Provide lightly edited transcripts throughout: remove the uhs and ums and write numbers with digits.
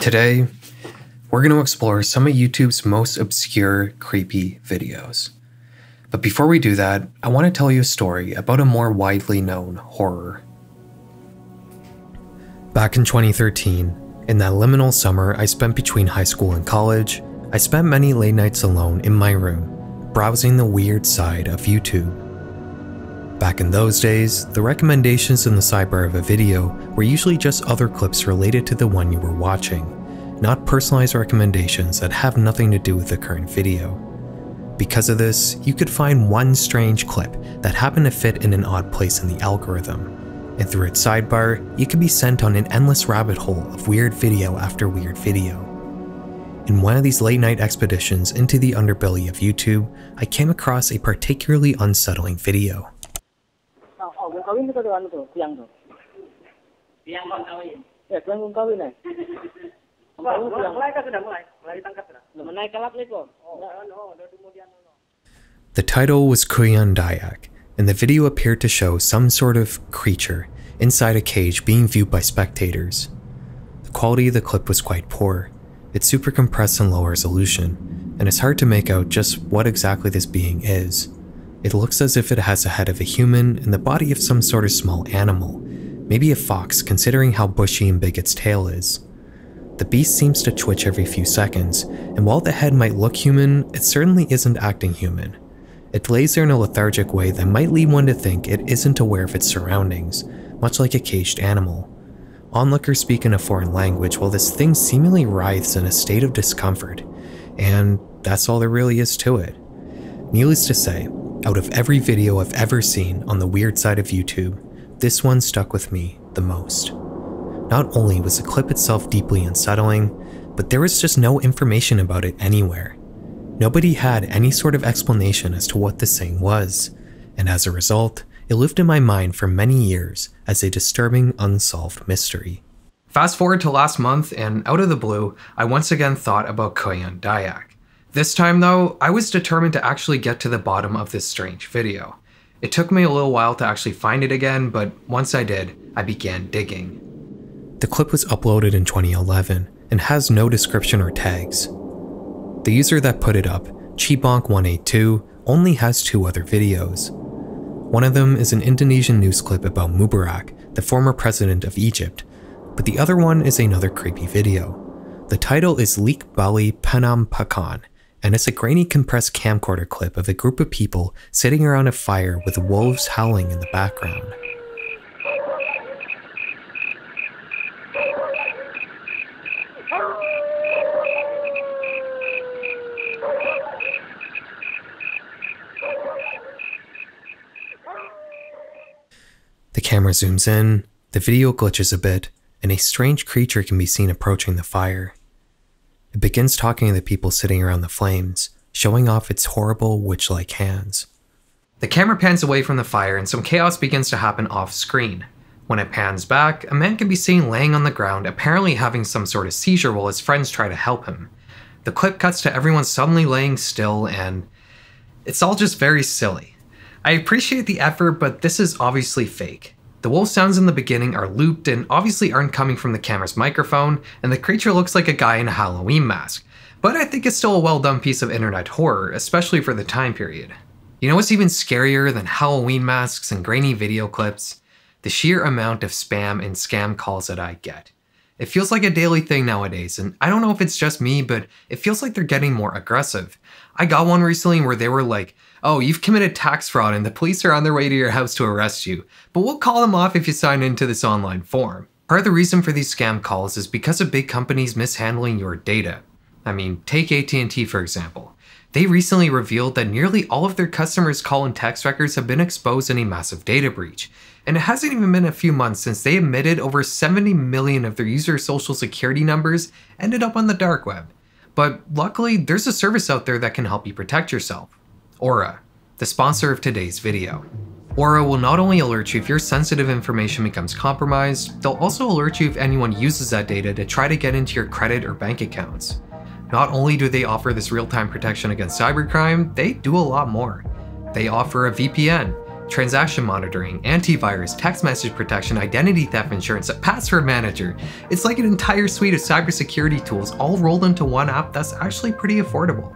Today, we're going to explore some of YouTube's most obscure, creepy videos. But before we do that, I want to tell you a story about a more widely known horror. Back in 2013, in that liminal summer I spent between high school and college, I spent many late nights alone in my room, browsing the weird side of YouTube. Back in those days, the recommendations in the sidebar of a video were usually just other clips related to the one you were watching, not personalized recommendations that have nothing to do with the current video. Because of this, you could find one strange clip that happened to fit in an odd place in the algorithm, and through its sidebar, you could be sent on an endless rabbit hole of weird video after weird video. In one of these late night expeditions into the underbelly of YouTube, I came across a particularly unsettling video. The title was Kuyan Dayak, and the video appeared to show some sort of creature inside a cage being viewed by spectators. The quality of the clip was quite poor. It's super compressed and low resolution, and it's hard to make out just what exactly this being is. It looks as if it has a head of a human and the body of some sort of small animal, maybe a fox considering how bushy and big its tail is. The beast seems to twitch every few seconds, and while the head might look human, it certainly isn't acting human. It lays there in a lethargic way that might lead one to think it isn't aware of its surroundings, much like a caged animal. Onlookers speak in a foreign language while this thing seemingly writhes in a state of discomfort, and that's all there really is to it. Needless to say, out of every video I've ever seen on the weird side of YouTube, this one stuck with me the most. Not only was the clip itself deeply unsettling, but there was just no information about it anywhere. Nobody had any sort of explanation as to what this thing was, and as a result, it lived in my mind for many years as a disturbing unsolved mystery. Fast forward to last month, and out of the blue, I once again thought about Kuyan Dayak. This time though, I was determined to actually get to the bottom of this strange video. It took me a little while to actually find it again, but once I did, I began digging. The clip was uploaded in 2011 and has no description or tags. The user that put it up, Chibonk182, only has two other videos. One of them is an Indonesian news clip about Mubarak, the former president of Egypt, but the other one is another creepy video. The title is Lik Bali Penampakan, and it's a grainy compressed camcorder clip of a group of people sitting around a fire with wolves howling in the background. The camera zooms in, the video glitches a bit, and a strange creature can be seen approaching the fire. It begins talking to the people sitting around the flames, showing off its horrible witch-like hands. The camera pans away from the fire and some chaos begins to happen off-screen. When it pans back, a man can be seen laying on the ground, apparently having some sort of seizure while his friends try to help him. The clip cuts to everyone suddenly laying still, and it's all just very silly. I appreciate the effort, but this is obviously fake. The wolf sounds in the beginning are looped and obviously aren't coming from the camera's microphone, and the creature looks like a guy in a Halloween mask. But I think it's still a well done piece of internet horror, especially for the time period. You know what's even scarier than Halloween masks and grainy video clips? The sheer amount of spam and scam calls that I get. It feels like a daily thing nowadays, and I don't know if it's just me, but it feels like they're getting more aggressive. I got one recently where they were like, "Oh, you've committed tax fraud and the police are on their way to your house to arrest you, but we'll call them off if you sign into this online form." Part of the reason for these scam calls is because of big companies mishandling your data. I mean, take AT&T for example. They recently revealed that nearly all of their customers' call and text records have been exposed in a massive data breach. And it hasn't even been a few months since they admitted over 70 million of their users' social security numbers ended up on the dark web. But luckily, there's a service out there that can help you protect yourself. Aura, the sponsor of today's video. Aura will not only alert you if your sensitive information becomes compromised, they'll also alert you if anyone uses that data to try to get into your credit or bank accounts. Not only do they offer this real-time protection against cybercrime, they do a lot more. They offer a VPN, transaction monitoring, antivirus, text message protection, identity theft insurance, a password manager. It's like an entire suite of cybersecurity tools all rolled into one app that's actually pretty affordable.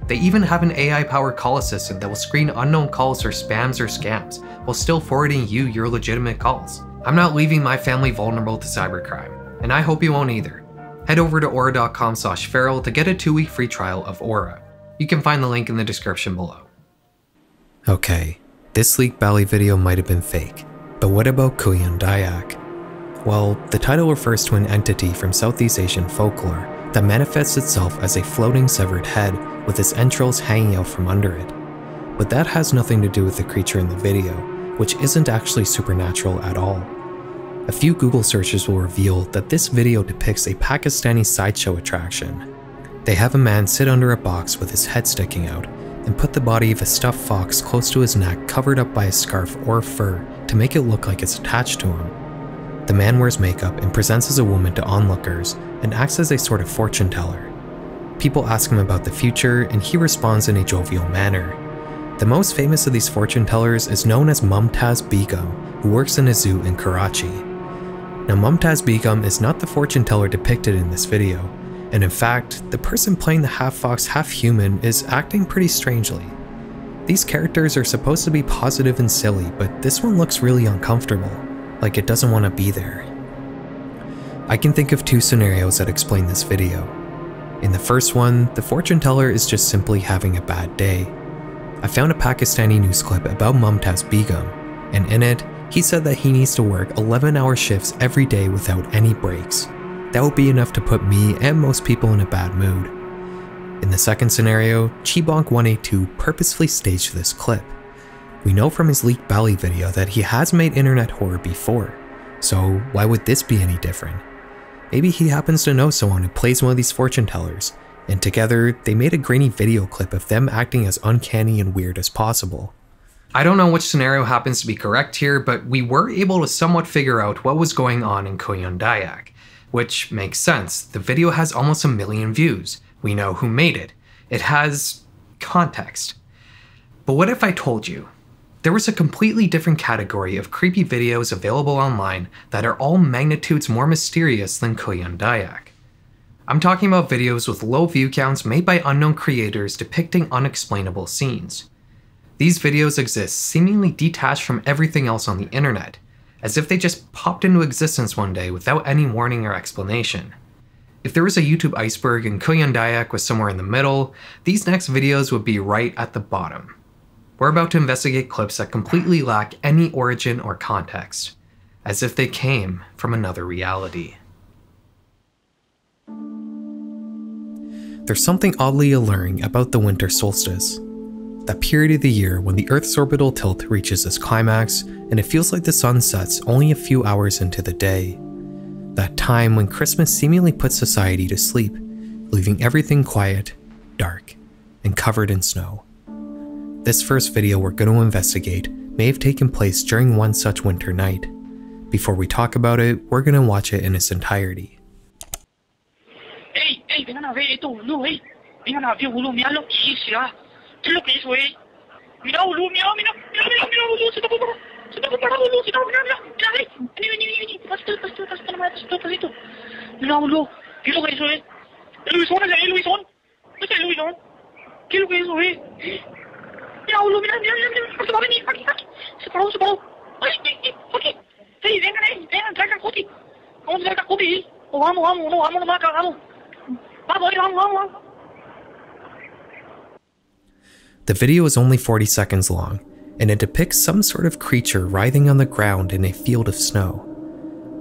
They even have an AI-powered call assistant that will screen unknown calls or spams or scams, while still forwarding you your legitimate calls. I'm not leaving my family vulnerable to cybercrime, and I hope you won't either. Head over to aura.com/feral to get a 2-week free trial of Aura. You can find the link in the description below. Okay, this leaked Bali video might have been fake, but what about Kuyan Dayak? Well, the title refers to an entity from Southeast Asian folklore that manifests itself as a floating severed head with its entrails hanging out from under it. But that has nothing to do with the creature in the video, which isn't actually supernatural at all. A few Google searches will reveal that this video depicts a Pakistani sideshow attraction. They have a man sit under a box with his head sticking out and put the body of a stuffed fox close to his neck covered up by a scarf or fur to make it look like it's attached to him. The man wears makeup and presents as a woman to onlookers and acts as a sort of fortune teller. People ask him about the future and he responds in a jovial manner. The most famous of these fortune tellers is known as Mumtaz Begum, who works in a zoo in Karachi. Now Mumtaz Begum is not the fortune teller depicted in this video, and in fact, the person playing the half fox, half human is acting pretty strangely. These characters are supposed to be positive and silly, but this one looks really uncomfortable, like it doesn't want to be there. I can think of 2 scenarios that explain this video. In the first one, the fortune teller is just simply having a bad day. I found a Pakistani news clip about Mumtaz Begum, and in it, he said that he needs to work 11-hour shifts every day without any breaks. That would be enough to put me and most people in a bad mood. In the second scenario, Chibonk182 purposefully staged this clip. We know from his leaked Bali video that he has made internet horror before, so why would this be any different? Maybe he happens to know someone who plays one of these fortune tellers, and together they made a grainy video clip of them acting as uncanny and weird as possible. I don't know which scenario happens to be correct here, but we were able to somewhat figure out what was going on in Kuyan Dayak. Which makes sense, the video has almost 1 million views. We know who made it. It has context. But what if I told you there was a completely different category of creepy videos available online that are all magnitudes more mysterious than Kuyan Dayak? I'm talking about videos with low view counts made by unknown creators depicting unexplainable scenes. These videos exist seemingly detached from everything else on the internet, as if they just popped into existence one day without any warning or explanation. If there was a YouTube iceberg and Kuyan Dayak was somewhere in the middle, these next videos would be right at the bottom. We're about to investigate clips that completely lack any origin or context, as if they came from another reality. There's something oddly alluring about the winter solstice. That period of the year when the Earth's orbital tilt reaches its climax and it feels like the sun sets only a few hours into the day. That time when Christmas seemingly puts society to sleep, leaving everything quiet, dark, and covered in snow. This first video we're going to investigate may have taken place during one such winter night. Before we talk about it, we're going to watch it in its entirety. Hey, vengan a ver esto, boludo, hey. Vengan a ver, boludo, mira lo que hice, ah. ¿Qué es lo que hizo, Mira, boludo, mira, boludo, se está comparado, boludo, se está comparado, mira, vení, pasito. Mira, boludo, ¿qué es lo que hizo, El Luisón. ¿No es el Luisón? ¿Qué es lo que hizo, Mira, boludo, mira, porque va a venir, aquí, se paró. Ay, aquí. Hey, vengan, traigan Coti. Vamos a traer a Coti, vamos nomás, cagamos. Vamos. The video is only 40 seconds long, and it depicts some sort of creature writhing on the ground in a field of snow.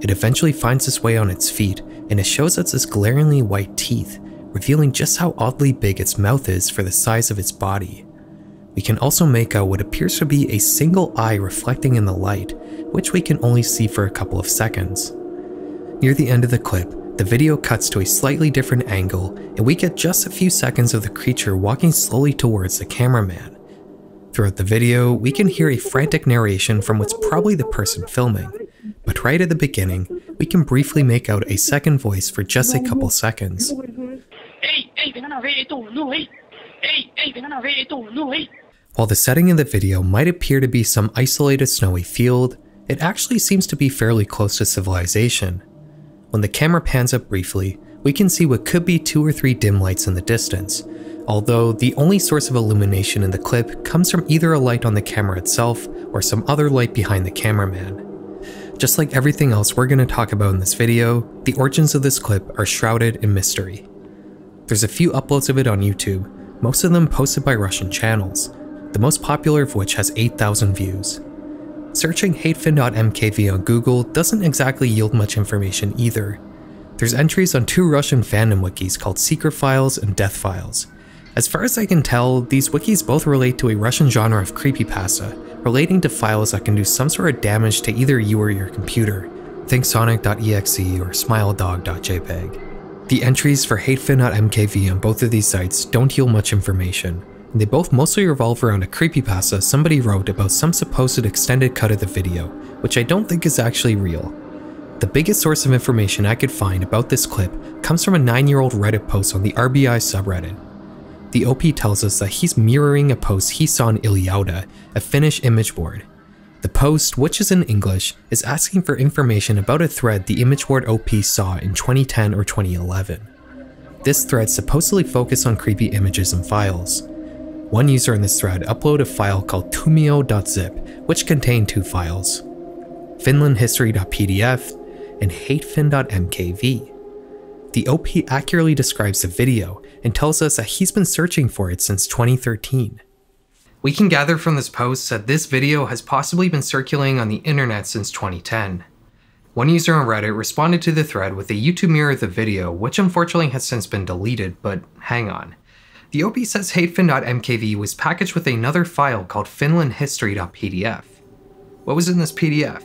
It eventually finds its way on its feet, and it shows us its glaringly white teeth, revealing just how oddly big its mouth is for the size of its body. We can also make out what appears to be a single eye reflecting in the light, which we can only see for a couple of seconds. Near the end of the clip, the video cuts to a slightly different angle, and we get just a few seconds of the creature walking slowly towards the cameraman. Throughout the video, we can hear a frantic narration from what's probably the person filming, but right at the beginning, we can briefly make out a second voice for just a couple seconds. While the setting in the video might appear to be some isolated snowy field, it actually seems to be fairly close to civilization. When the camera pans up briefly, we can see what could be 2 or 3 dim lights in the distance, although the only source of illumination in the clip comes from either a light on the camera itself or some other light behind the cameraman. Just like everything else we're going to talk about in this video, the origins of this clip are shrouded in mystery. There's a few uploads of it on YouTube, most of them posted by Russian channels, the most popular of which has 8,000 views. Searching hatefinn.mkv on Google doesn't exactly yield much information either. There's entries on 2 Russian fandom wikis called Secret Files and Death Files. As far as I can tell, these wikis both relate to a Russian genre of creepypasta, relating to files that can do some sort of damage to either you or your computer. Think sonic.exe or smiledog.jpg. The entries for hatefinn.mkv on both of these sites don't yield much information. They both mostly revolve around a creepypasta somebody wrote about some supposed extended cut of the video, which I don't think is actually real. The biggest source of information I could find about this clip comes from a 9-year-old Reddit post on the RBI subreddit. The OP tells us that he's mirroring a post he saw on Ilyauda, a Finnish image board. The post, which is in English, is asking for information about a thread the image board OP saw in 2010 or 2011. This thread supposedly focused on creepy images and files. One user in this thread uploaded a file called tumio.zip, which contained 2 files, finlandhistory.pdf and hatefinn.mkv. The OP accurately describes the video and tells us that he's been searching for it since 2013. We can gather from this post that this video has possibly been circulating on the internet since 2010. One user on Reddit responded to the thread with a YouTube mirror of the video, which unfortunately has since been deleted, but hang on. The OP says hatefinn.mkv was packaged with another file called finlandhistory.pdf. What was in this PDF?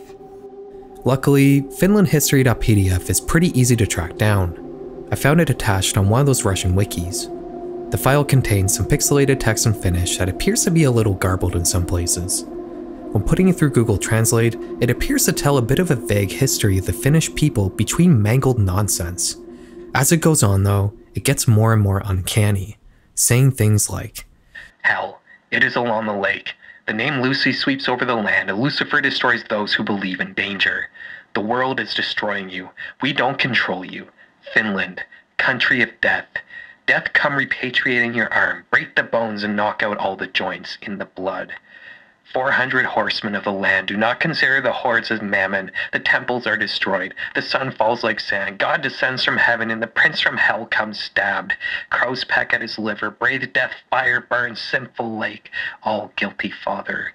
Luckily, finlandhistory.pdf is pretty easy to track down. I found it attached on one of those Russian wikis. The file contains some pixelated text in Finnish that appears to be a little garbled in some places. When putting it through Google Translate, it appears to tell a bit of a vague history of the Finnish people between mangled nonsense. As it goes on though, it gets more and more uncanny, saying things like, "Hell, it is along the lake. The name Lucy sweeps over the land, and Lucifer destroys those who believe in danger. The world is destroying you. We don't control you. Finland, country of death. Death come repatriating your arm, break the bones and knock out all the joints in the blood. 400 horsemen of the land do not consider the hordes as mammon. The temples are destroyed. The sun falls like sand. God descends from heaven, and the prince from hell comes stabbed. Crows peck at his liver. Brave death, fire burns, sinful lake. All guilty father."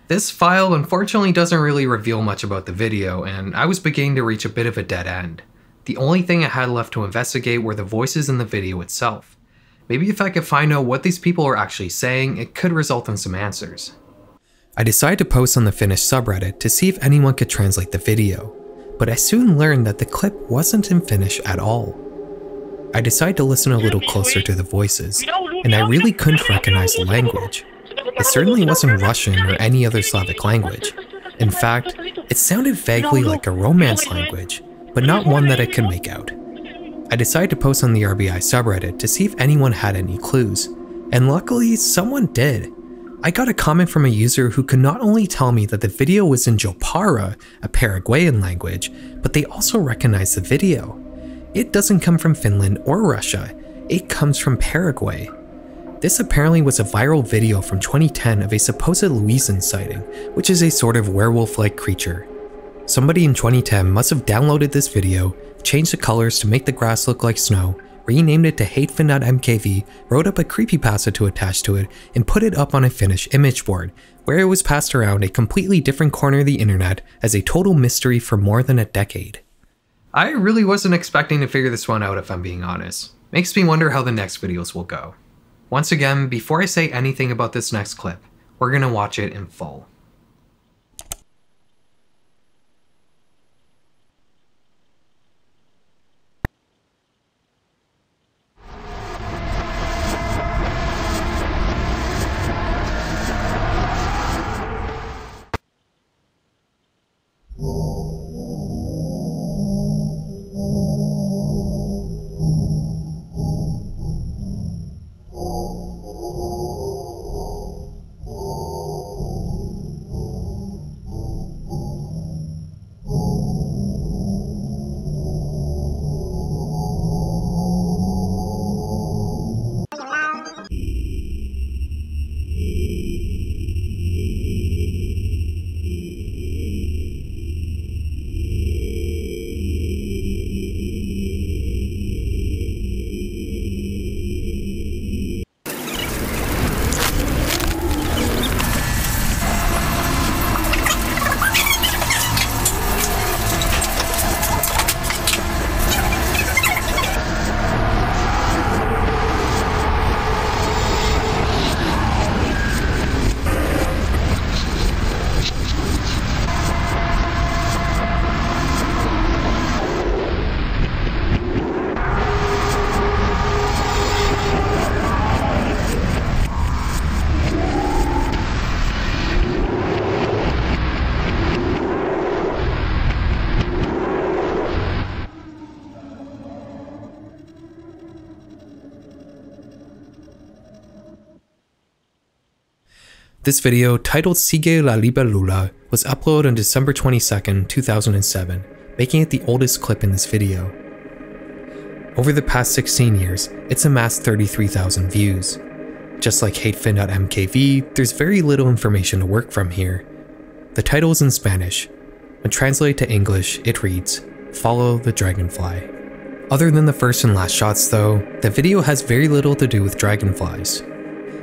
This file unfortunately doesn't really reveal much about the video, and I was beginning to reach a bit of a dead end. The only thing I had left to investigate were the voices in the video itself. Maybe if I could find out what these people are actually saying, it could result in some answers. I decided to post on the Finnish subreddit to see if anyone could translate the video, but I soon learned that the clip wasn't in Finnish at all. I decided to listen a little closer to the voices, and I really couldn't recognize the language. It certainly wasn't Russian or any other Slavic language. In fact, it sounded vaguely like a Romance language, but not one that I could make out. I decided to post on the RBI subreddit to see if anyone had any clues, and luckily someone did. I got a comment from a user who could not only tell me that the video was in Jopara, a Paraguayan language, but they also recognized the video. It doesn't come from Finland or Russia, it comes from Paraguay. This apparently was a viral video from 2010 of a supposed Louisan sighting, which is a sort of werewolf-like creature. Somebody in 2010 must have downloaded this video, changed the colors to make the grass look like snow, renamed it to hatefinn.mkv, wrote up a creepypasta to attach to it, and put it up on a Finnish image board, where it was passed around a completely different corner of the internet as a total mystery for more than a decade. I really wasn't expecting to figure this one out if I'm being honest. Makes me wonder how the next videos will go. Once again, before I say anything about this next clip, we're gonna watch it in full. This video, titled Sigue la Libélula, was uploaded on December 22nd, 2007, making it the oldest clip in this video. Over the past 16 years, it's amassed 33,000 views. Just like hatefinn.mkv, there's very little information to work from here. The title is in Spanish. When translated to English, it reads, "Follow the Dragonfly." Other than the first and last shots though, the video has very little to do with dragonflies.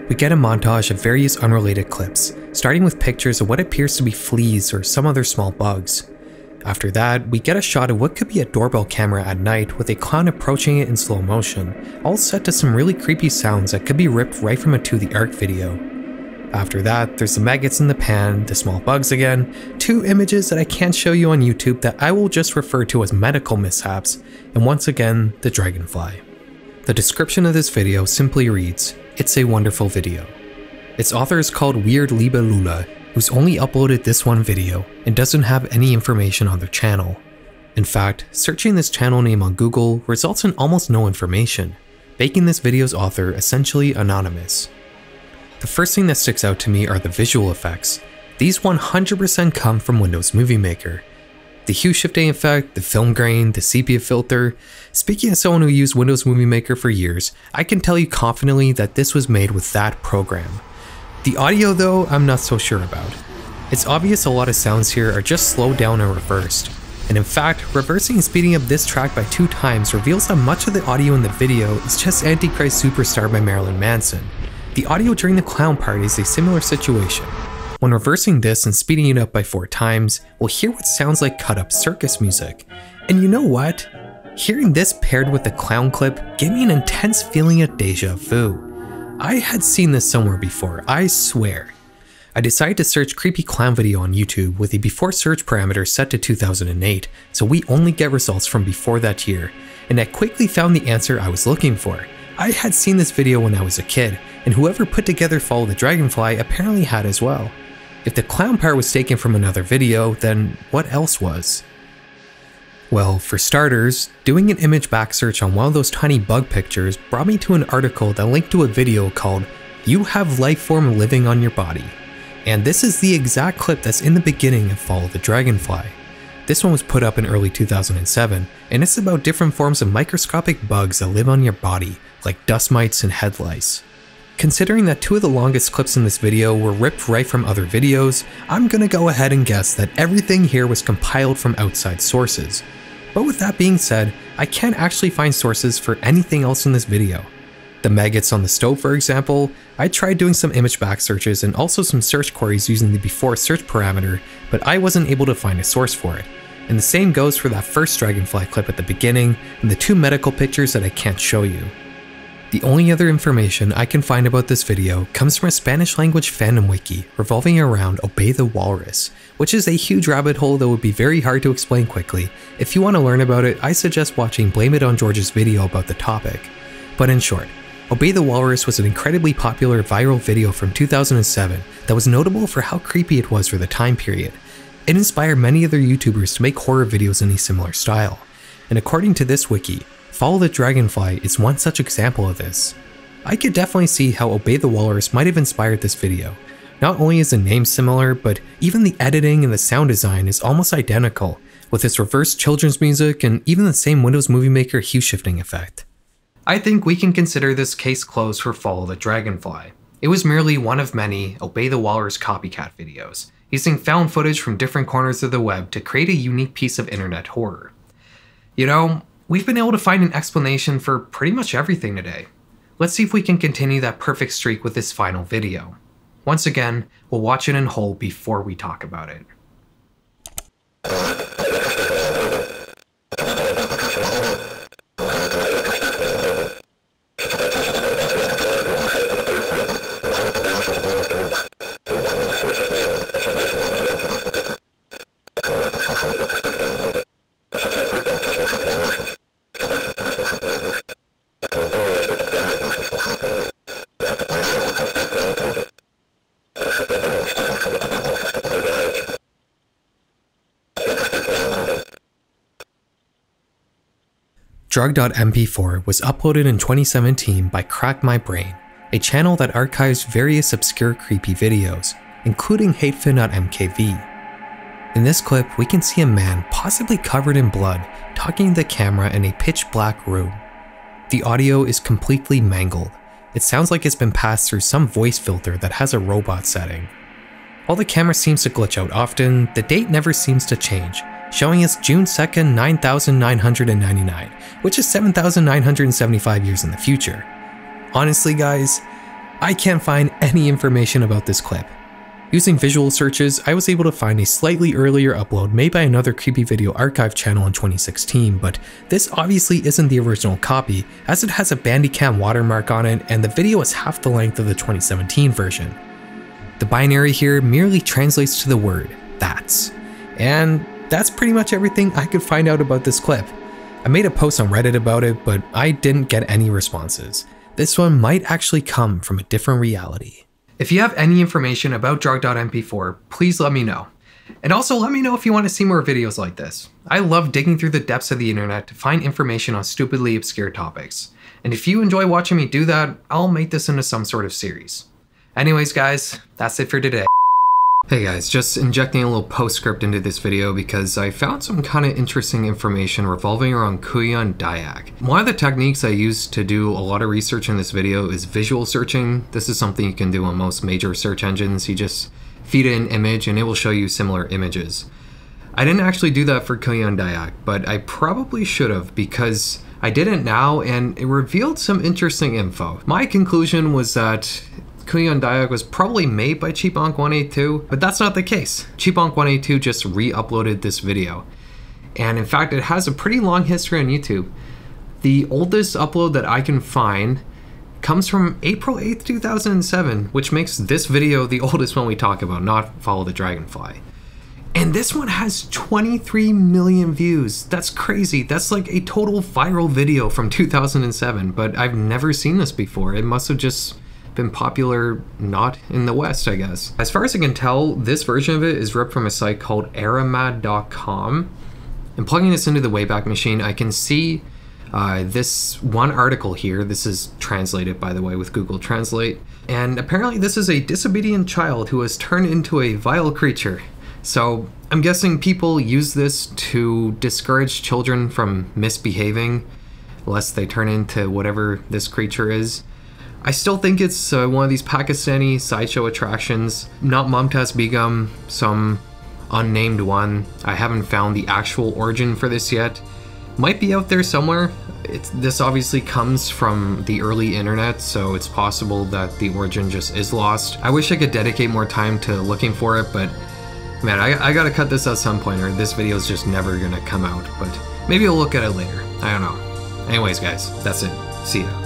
We get a montage of various unrelated clips, starting with pictures of what appears to be fleas or some other small bugs. After that, we get a shot of what could be a doorbell camera at night with a clown approaching it in slow motion, all set to some really creepy sounds that could be ripped right from a To the Ark video. After that, there's the maggots in the pan, the small bugs again, two images that I can't show you on YouTube that I will just refer to as medical mishaps, and once again, the dragonfly. The description of this video simply reads, "It's a wonderful video." Its author is called Weird Libélula, who's only uploaded this one video and doesn't have any information on their channel. In fact, searching this channel name on Google results in almost no information, making this video's author essentially anonymous. The first thing that sticks out to me are the visual effects. These 100% come from Windows Movie Maker. The hue shifting effect, the film grain, the sepia filter. Speaking as someone who used Windows Movie Maker for years, I can tell you confidently that this was made with that program. The audio though, I'm not so sure about. It's obvious a lot of sounds here are just slowed down and reversed. And in fact, reversing and speeding up this track by 2 times reveals that much of the audio in the video is just Antichrist Superstar by Marilyn Manson. The audio during the clown part is a similar situation. When reversing this and speeding it up by 4 times, we'll hear what sounds like cut up circus music. And you know what? Hearing this paired with the clown clip gave me an intense feeling of deja vu. I had seen this somewhere before, I swear. I decided to search creepy clown video on YouTube with a before search parameter set to 2008, so we only get results from before that year, and I quickly found the answer I was looking for. I had seen this video when I was a kid, and whoever put together Follow the Dragonfly apparently had as well. If the clown part was taken from another video, then what else was? Well, for starters, doing an image back search on one of those tiny bug pictures brought me to an article that linked to a video called "You Have Lifeform Living on Your Body." And this is the exact clip that's in the beginning of Follow the Dragonfly. This one was put up in early 2007, and it's about different forms of microscopic bugs that live on your body, like dust mites and head lice. Considering that 2 of the longest clips in this video were ripped right from other videos, I'm gonna go ahead and guess that everything here was compiled from outside sources. But with that being said, I can't actually find sources for anything else in this video. The maggots on the stove, for example, I tried doing some image back searches and also some search queries using the before search parameter, but I wasn't able to find a source for it. And the same goes for that first dragonfly clip at the beginning and the 2 medical pictures that I can't show you. The only other information I can find about this video comes from a Spanish language fandom wiki revolving around Obey the Walrus, which is a huge rabbit hole that would be very hard to explain quickly. If you want to learn about it, I suggest watching Blame It on George's video about the topic. But in short, Obey the Walrus was an incredibly popular viral video from 2007 that was notable for how creepy it was for the time period. It inspired many other YouTubers to make horror videos in a similar style. And according to this wiki, Follow the Dragonfly is one such example of this. I could definitely see how Obey the Walrus might have inspired this video. Not only is the name similar, but even the editing and the sound design is almost identical, with its reversed children's music and even the same Windows Movie Maker hue shifting effect. I think we can consider this case closed for Follow the Dragonfly. It was merely one of many Obey the Walrus copycat videos, using found footage from different corners of the web to create a unique piece of internet horror. You know, we've been able to find an explanation for pretty much everything today. Let's see if we can continue that perfect streak with this final video. Once again, we'll watch it in whole before we talk about it. Drug.mp4 was uploaded in 2017 by Crack My Brain, a channel that archives various obscure creepy videos, including hatefinn.mkv. In this clip, we can see a man possibly covered in blood talking to the camera in a pitch black room. The audio is completely mangled. It sounds like it's been passed through some voice filter that has a robot setting. While the camera seems to glitch out often, the date never seems to change, showing us June 2nd, 9999, which is 7,975 years in the future. Honestly guys, I can't find any information about this clip. Using visual searches, I was able to find a slightly earlier upload made by another creepy video archive channel in 2016, but this obviously isn't the original copy, as it has a Bandicam watermark on it and the video is half the length of the 2017 version. The binary here merely translates to the word, "that's." And that's pretty much everything I could find out about this clip. I made a post on Reddit about it, but I didn't get any responses. This one might actually come from a different reality. If you have any information about drug.mp4, please let me know. And also let me know if you want to see more videos like this. I love digging through the depths of the internet to find information on stupidly obscure topics. And if you enjoy watching me do that, I'll make this into some sort of series. Anyways guys, that's it for today. Hey guys, just injecting a little postscript into this video because I found some kind of interesting information revolving around Kuyon Dayak. One of the techniques I use to do a lot of research in this video is visual searching. This is something you can do on most major search engines. You just feed it an image and it will show you similar images. I didn't actually do that for Kuyon Dayak, but I probably should have because I did it now and it revealed some interesting info. My conclusion was that Kuyon Dayak was probably made by Cheapbonk182, but that's not the case. Cheapbonk182 just re-uploaded this video. And in fact, it has a pretty long history on YouTube. The oldest upload that I can find comes from April 8th, 2007, which makes this video the oldest one we talk about, not Follow the Dragonfly. And this one has 23 million views. That's crazy. That's like a total viral video from 2007, but I've never seen this before. It must have just been popular not in the West, I guess. As far as I can tell, this version of it is ripped from a site called aramad.com. And plugging this into the Wayback Machine, I can see this one article here. This is translated, by the way, with Google Translate. And apparently this is a disobedient child who has turned into a vile creature. So I'm guessing people use this to discourage children from misbehaving, lest they turn into whatever this creature is. I still think it's one of these Pakistani sideshow attractions, not Mumtaz Begum, some unnamed one. I haven't found the actual origin for this yet. Might be out there somewhere. This obviously comes from the early internet, so it's possible that the origin just is lost. I wish I could dedicate more time to looking for it, but man, I gotta cut this at some point or this video is just never gonna come out, but maybe I'll look at it later. I don't know. Anyways guys, that's it. See ya.